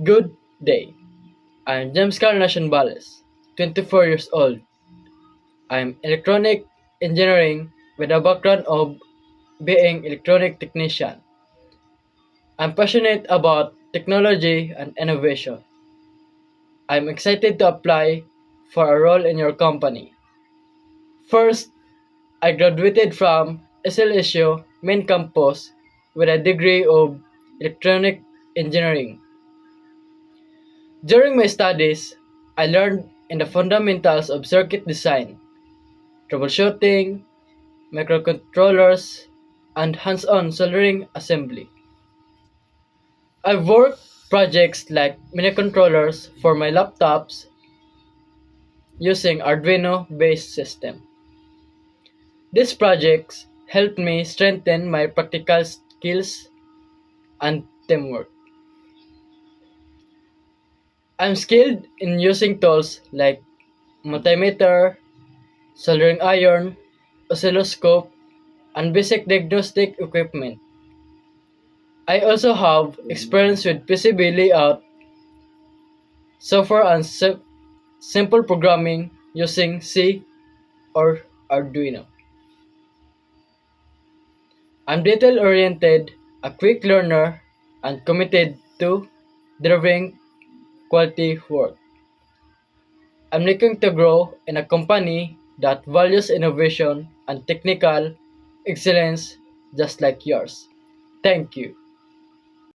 Good day. I'm James Carnation Bales, 24 years old. I'm electronic engineering with a background of being electronic technician. I'm passionate about technology and innovation. I'm excited to apply for a role in your company. First, I graduated from SLSU main campus with a degree of electronic engineering. During my studies, I learned in the fundamentals of circuit design, troubleshooting, microcontrollers, and hands-on soldering assembly. I've worked projects like mini-controllers for my laptops using Arduino-based system. These projects helped me strengthen my practical skills and teamwork. I'm skilled in using tools like multimeter, soldering iron, oscilloscope, and basic diagnostic equipment. I also have experience with PCB layout, software, and simple programming using C or Arduino. I'm detail oriented, a quick learner, and committed to delivering quality work. I'm looking to grow in a company that values innovation and technical excellence just like yours. Thank you.